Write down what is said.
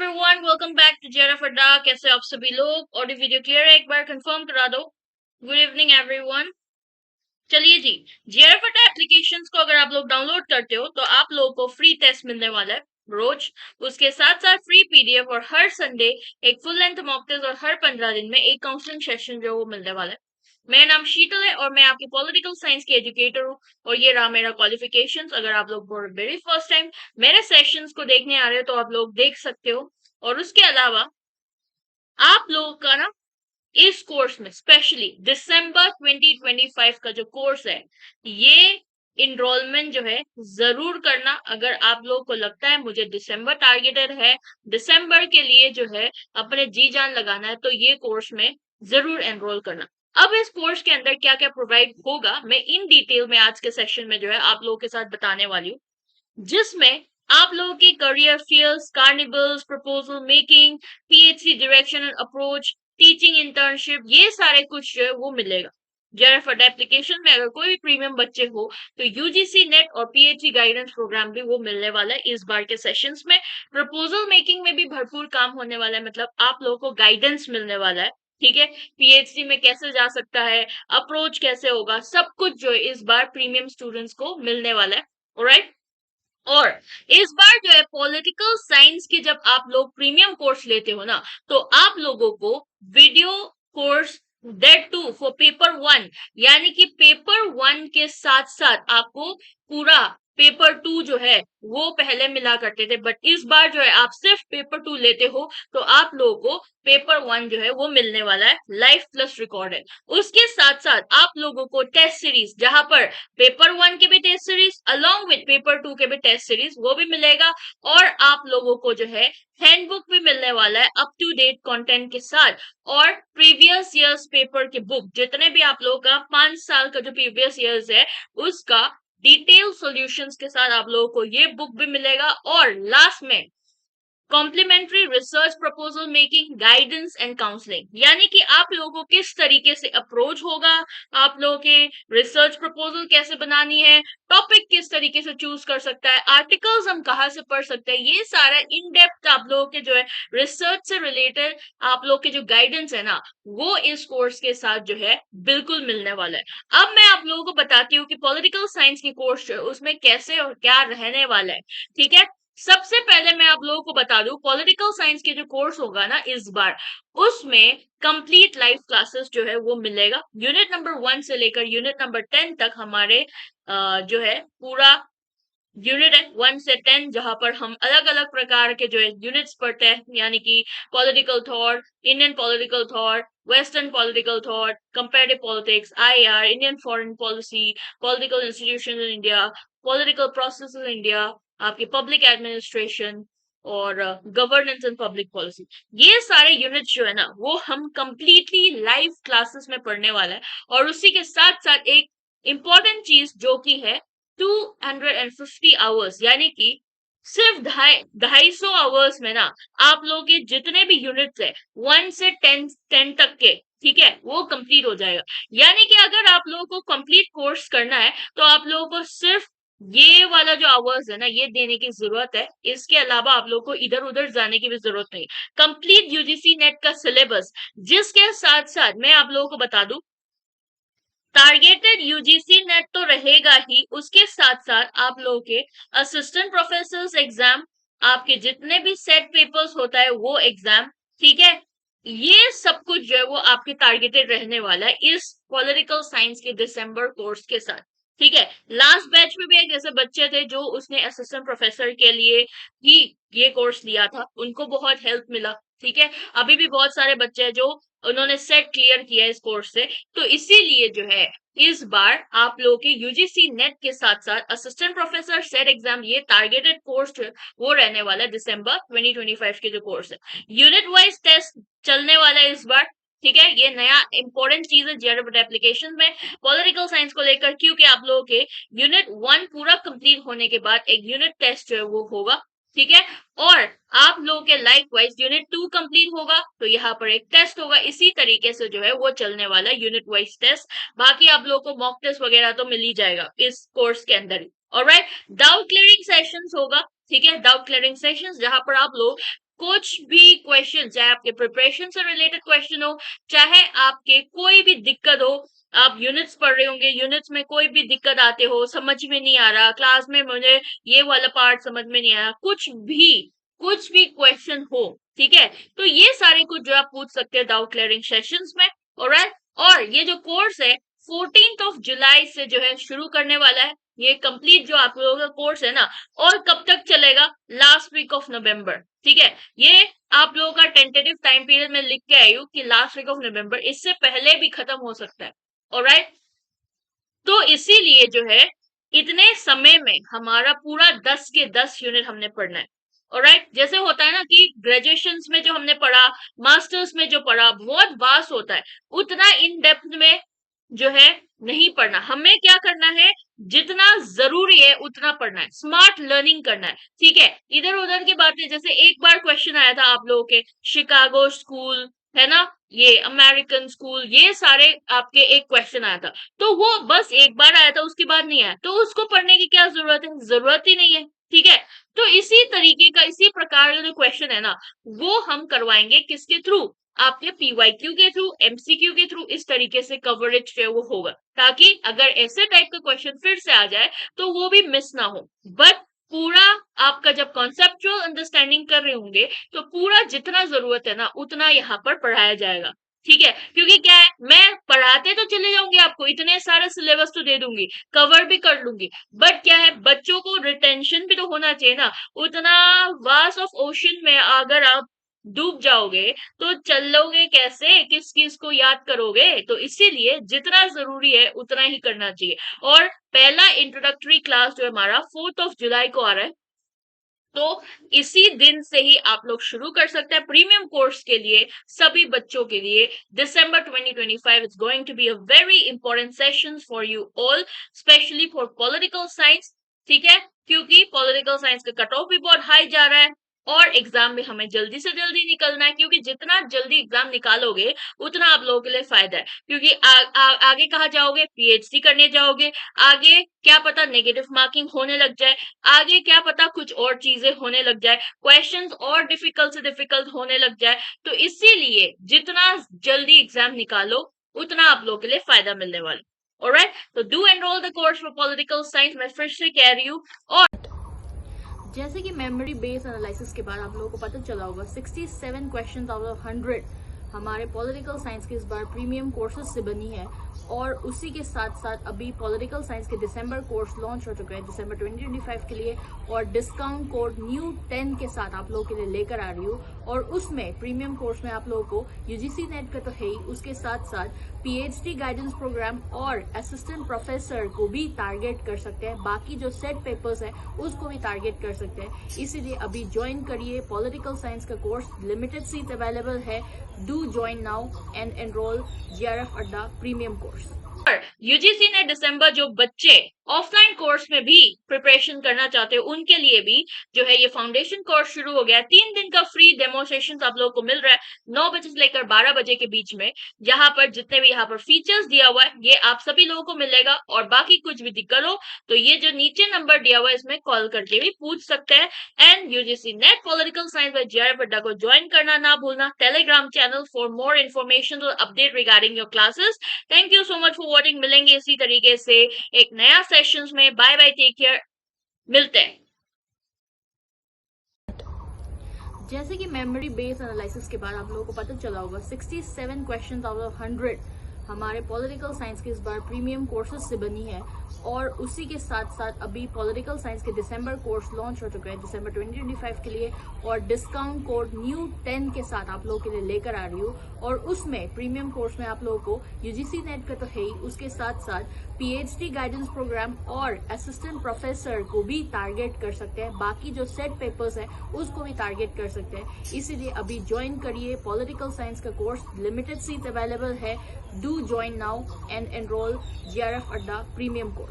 Everyone, welcome back to JRF अड्डा। कैसे आप सभी लोग? ऑडियो वीडियो क्लियर है? एक बार कंफर्म करा दो। Good evening everyone. चलिए जी, जेआरएफ अड्डा एप्लीकेशंस को अगर आप लोग डाउनलोड करते हो तो आप लोगों को फ्री टेस्ट मिलने वाला है रोज। उसके साथ साथ फ्री पीडीएफ और हर संडे एक फुल लेंथ मॉक टेस्ट और हर 15 दिन में एक काउंसलिंग सेशन जो वो मिलने वाला है। मेरा नाम शीतल है और मैं आपकी पॉलिटिकल साइंस की एजुकेटर हूँ। और ये रहा मेरा क्वालिफिकेशंस। अगर आप लोग फॉर वेरी फर्स्ट टाइम मेरे सेशंस को देखने आ रहे हो तो आप लोग देख सकते हो। और उसके अलावा आप लोगों का ना इस कोर्स में स्पेशली दिसंबर 2025 का जो कोर्स है, ये इनरोलमेंट जो है जरूर करना। अगर आप लोगों को लगता है मुझे दिसंबर टारगेटेड है, दिसंबर के लिए जो है अपने जी जान लगाना है, तो ये कोर्स में जरूर एनरोल करना। अब इस कोर्स के अंदर क्या क्या प्रोवाइड होगा मैं इन डिटेल में आज के सेशन में जो है आप लोगों के साथ बताने वाली हूँ, जिसमें आप लोगों के career fields, carnivals, proposal making, PhD direction and approach, teaching internship, ये सारे कुछ जो है वो मिलेगा। जेआरएफ एप्लीकेशन में अगर कोई भी प्रीमियम बच्चे हो तो यूजीसी नेट और पीएचडी गाइडेंस प्रोग्राम भी वो मिलने वाला है इस बार के सेशंस में। प्रपोजल मेकिंग में भी भरपूर काम होने वाला है, मतलब आप लोगों को गाइडेंस मिलने वाला है। ठीक है, पीएचडी में कैसे जा सकता है, अप्रोच कैसे होगा, सब कुछ जो है इस बार प्रीमियम स्टूडेंट्स को मिलने वाला है। ऑलराइट। और इस बार जो है पॉलिटिकल साइंस की जब आप लोग प्रीमियम कोर्स लेते हो ना, तो आप लोगों को video course that too for paper one, यानी कि पेपर वन के साथ साथ आपको पूरा पेपर टू जो है वो पहले मिला करते थे, बट इस बार जो है आप सिर्फ पेपर टू लेते हो तो आप लोगों को पेपर वन जो है वो मिलने वाला है लाइव प्लस रिकॉर्डेड। उसके साथ साथ आप लोगों को टेस्ट सीरीज, जहां पर पेपर वन के भी test series along with paper two के भी टेस्ट सीरीज वो भी मिलेगा। और आप लोगों को जो है हैंडबुक भी मिलने वाला है अप टू डेट कंटेंट के साथ। और प्रीवियस ईयर्स पेपर के बुक जितने भी आप लोगों का 5 साल का जो प्रीवियस ईयर्स है उसका डिटेल सॉल्यूशंस के साथ आप लोगों को ये बुक भी मिलेगा। और लास्ट में complimentary research proposal making guidance and counselling, यानी कि आप लोगों को किस तरीके से अप्रोच होगा, आप लोगों के रिसर्च प्रपोजल कैसे बनानी है, टॉपिक किस तरीके से चूज कर सकता है, आर्टिकल्स हम कहाँ से पढ़ सकते हैं, ये सारा इन डेप्थ आप लोगों के जो है रिसर्च से रिलेटेड आप लोग के जो गाइडेंस है ना, वो इस कोर्स के साथ जो है बिल्कुल मिलने वाला है। अब मैं आप लोगों को बताती हूँ कि पॉलिटिकल साइंस की कोर्स जो है उसमें कैसे और क्या रहने वाला है। ठीक है, सबसे पहले मैं आप लोगों को बता दूं पॉलिटिकल साइंस के जो कोर्स होगा ना इस बार, उसमें कंप्लीट लाइव क्लासेस जो है वो मिलेगा। यूनिट नंबर 1 से लेकर यूनिट नंबर 10 तक हमारे जो है पूरा यूनिट है 1 से 10, जहां पर हम अलग अलग प्रकार के जो है यूनिट्स पढ़ते हैं, यानी कि political thought, Indian political thought, western political thought, comparative politics, IR, Indian foreign policy, political institution in India, political process in India, आपकी पब्लिक एडमिनिस्ट्रेशन और गवर्नेंस एंड पब्लिक पॉलिसी, ये सारे यूनिट्स जो है ना वो हम कंप्लीटली लाइव क्लासेस में पढ़ने वाला है। और उसी के साथ साथ एक इम्पॉर्टेंट चीज जो कि है 250 आवर्स, यानी कि सिर्फ 250 आवर्स में ना आप लोग के जितने भी यूनिट्स है 1 से 10 तक के, ठीक है, वो कंप्लीट हो जाएगा। यानी कि अगर आप लोगों को कंप्लीट कोर्स करना है तो आप लोगों को सिर्फ ये वाला जो आवर्स है ना ये देने की जरूरत है। इसके अलावा आप लोग को इधर उधर जाने की भी जरूरत नहीं। कंप्लीट यूजीसी नेट का सिलेबस, जिसके साथ साथ मैं आप लोगों को बता दूं टारगेटेड यूजीसी नेट तो रहेगा ही, उसके साथ साथ आप लोगों के असिस्टेंट प्रोफेसर एग्जाम, आपके जितने भी सेट पेपर्स होता है वो एग्जाम, ठीक है, ये सब कुछ जो है वो आपके टारगेटेड रहने वाला है इस पॉलिटिकल साइंस के दिसंबर कोर्स के साथ। ठीक है, लास्ट बैच में भी एक ऐसे बच्चे थे जो उसने असिस्टेंट प्रोफेसर के लिए ही ये कोर्स लिया था, उनको बहुत हेल्प मिला। ठीक है, अभी भी बहुत सारे बच्चे हैं जो उन्होंने सेट क्लियर किया इस कोर्स से। तो इसीलिए जो है इस बार आप लोगों के यूजीसी नेट के साथ साथ असिस्टेंट प्रोफेसर सेट एग्जाम, ये टारगेटेड कोर्स वो रहने वाला है दिसंबर 2025 के जो कोर्स है। यूनिट वाइज टेस्ट चलने वाला है इस बार। ठीक है, ये नया इंपॉर्टेंट चीज है जेआरएफ एप्लीकेशन में पॉलिटिकल साइंस को लेकर, क्योंकि आप लोगों के यूनिट 1 पूरा कंप्लीट होने के बाद एक यूनिट टेस्ट जो है वो होगा। ठीक है, और आप लोगों के लाइक वाइज यूनिट 2 कंप्लीट होगा तो यहाँ पर एक टेस्ट होगा। इसी तरीके से जो है वो चलने वाला है यूनिट वाइज टेस्ट। बाकी आप लोगों को मॉक टेस्ट वगैरह तो मिल ही जाएगा इस कोर्स के अंदर ही। ऑलराइट, डाउट क्लियरिंग सेशंस होगा। ठीक है, डाउट क्लियरिंग सेशंस जहां पर आप लोग कुछ भी क्वेश्चन, चाहे आपके प्रिपरेशन से रिलेटेड क्वेश्चन हो, चाहे आपके कोई भी दिक्कत हो, आप यूनिट्स पढ़ रहे होंगे, यूनिट्स में कोई भी दिक्कत आते हो, समझ में नहीं आ रहा, क्लास में मुझे ये वाला पार्ट समझ में नहीं आया, कुछ भी क्वेश्चन हो, ठीक है, तो ये सारे कुछ जो आप पूछ सकते हैं डाउट क्लियरिंग सेशंस में। ऑलराइट, और ये जो कोर्स है 14 जुलाई से जो है शुरू करने वाला है, ये कंप्लीट जो आप लोगों का कोर्स है ना, और कब तक चलेगा, लास्ट वीक ऑफ नवंबर, ठीक है, ये आप लोगों का टेंटेटिव टाइम पीरियड में लिख के आई हूँ कि लास्ट वीक ऑफ नवंबर, इससे पहले भी खत्म हो सकता है। ऑलराइट, तो इसीलिए जो है इतने समय में हमारा पूरा 10 के 10 यूनिट हमने पढ़ना है। ऑलराइट, जैसे होता है ना कि ग्रेजुएशन में जो हमने पढ़ा, मास्टर्स में जो पढ़ा, बहुत वास्ट होता है, उतना इन डेप्थ में जो है नहीं पढ़ना। हमें क्या करना है, जितना जरूरी है उतना पढ़ना है, स्मार्ट लर्निंग करना है, ठीक है। इधर उधर की बातें, जैसे एक बार क्वेश्चन आया था आप लोगों के, शिकागो स्कूल है ना, ये अमेरिकन स्कूल, ये सारे आपके एक क्वेश्चन आया था, तो वो बस एक बार आया था, उसके बाद नहीं आया, तो उसको पढ़ने की क्या जरूरत है, जरूरत ही नहीं है, ठीक है। तो इसी तरीके का, इसी प्रकार का जो क्वेश्चन है ना, वो हम करवाएंगे किसके थ्रू, आपके पीवाईक्यू के थ्रू, एमसीक्यू के थ्रू, इस तरीके से कवरेज जो है वो होगा, ताकि अगर ऐसे टाइप का क्वेश्चन फिर से आ जाए तो वो भी मिस ना हो। बट पूरा आपका जब कॉन्सेप्चुअल अंडरस्टैंडिंग कर रहे होंगे तो पूरा जितना जरूरत है ना उतना यहाँ पर पढ़ाया जाएगा, ठीक है। क्योंकि क्या है, मैं पढ़ाते तो चले जाऊंगी, आपको इतने सारे सिलेबस तो दे दूंगी, कवर भी कर लूंगी, बट क्या है, बच्चों को रिटेंशन भी तो होना चाहिए ना। उतना वास्ट ऑफ ओशन में अगर आप डूब जाओगे तो चलोगे कैसे, किस किस को याद करोगे, तो इसीलिए जितना जरूरी है उतना ही करना चाहिए। और पहला इंट्रोडक्टरी क्लास जो हमारा 4 जुलाई को आ रहा है, तो इसी दिन से ही आप लोग शुरू कर सकते हैं प्रीमियम कोर्स के लिए, सभी बच्चों के लिए। December 2025 is going to be a very important session for you all, especially for political science, ठीक है, क्योंकि पॉलिटिकल साइंस का कट ऑफ भी बहुत हाई जा रहा है और एग्जाम में हमें जल्दी से जल्दी निकलना है, क्योंकि जितना जल्दी एग्जाम निकालोगे उतना आप लोगों के लिए फायदा है। क्योंकि आगे कहाँ जाओगे, पीएचडी करने जाओगे, आगे क्या पता नेगेटिव मार्किंग होने लग जाए, आगे क्या पता कुछ और चीजें होने लग जाए, क्वेश्चंस और डिफिकल्ट से डिफिकल्ट होने लग जाए, तो इसीलिए जितना जल्दी एग्जाम निकालो उतना आप लोगों के लिए फायदा मिलने वाला। ऑलराइट, तो do enrol the course for political science, मैं फिर से कह रही हूँ। और जैसे कि मेमोरी बेस्ड एनालिसिस के बाद आप लोगों को पता चला होगा 67 क्वेश्चन आउट ऑफ 100 हमारे पॉलिटिकल साइंस के इस बार प्रीमियम कोर्सेज से बनी है। और उसी के साथ साथ अभी पॉलिटिकल साइंस के दिसंबर कोर्स लॉन्च हो चुका है दिसंबर 2025 के लिए, और डिस्काउंट कोड न्यू 10 के साथ आप लोगों के लिए लेकर आ रही हूँ। और उसमें प्रीमियम कोर्स में आप लोगों को यूजीसी नेट का तो है ही, उसके साथ साथ पीएचडी गाइडेंस प्रोग्राम और असिस्टेंट प्रोफेसर को भी टारगेट कर सकते हैं, बाकी जो सेट पेपर्स है उसको भी टारगेट कर सकते हैं। इसीलिए अभी ज्वाइन करिए पॉलिटिकल साइंस का कोर्स, लिमिटेड सीट अवेलेबल है, do join now and enrol GRF अड्डा प्रीमियम कोर्स। और यूजीसी ने दिसंबर जो बच्चे ऑफलाइन कोर्स में भी प्रिपरेशन करना चाहते हो उनके लिए भी जो है ये फाउंडेशन कोर्स शुरू हो गया। 3 दिन का फ्री डेमो सेशन आप लोगों को मिल रहा है 9 बजे से लेकर 12 बजे के बीच में, जहां पर जितने भी यहाँ पर फीचर्स दिया हुआ है ये आप सभी लोगों को मिलेगा। और बाकी कुछ भी दिक्कत हो तो ये जो नीचे नंबर दिया हुआ है इसमें कॉल करके भी पूछ सकते हैं। And UGC NET political science by JRF Adda को ज्वाइन करना ना भूलना, Telegram channel for more information और update regarding your classes. Thank you so much for watching, मिलेंगे इसी तरीके से एक नया सेशंस में। बाय बाय, टेक केयर, मिलते हैं। जैसे कि मेमोरी बेस्ड एनालिसिस के बाद आप लोगों को पता चला होगा 67 क्वेश्चंस आउट ऑफ 100 हमारे पॉलिटिकल साइंस के इस बार प्रीमियम कोर्सेज से बनी है। और उसी के साथ साथ अभी पॉलिटिकल साइंस के दिसंबर कोर्स लॉन्च हो चुका है दिसंबर 2025 के लिए, और डिस्काउंट कोड न्यू 10 के साथ आप लोगों के लिए लेकर आ रही हूँ। और उसमें प्रीमियम कोर्स में आप लोगों को यूजीसी नेट का तो है ही, उसके साथ साथ पीएचडी गाइडेंस प्रोग्राम और असिस्टेंट प्रोफेसर को भी टारगेट कर सकते हैं, बाकी जो सेट पेपर्स है उसको भी टारगेट कर सकते हैं। इसीलिए अभी ज्वाइन करिए पॉलिटिकल साइंस का कोर्स, लिमिटेड सीट अवेलेबल है, do join now and enrol GRF अड्डा प्रीमियम कोर्स।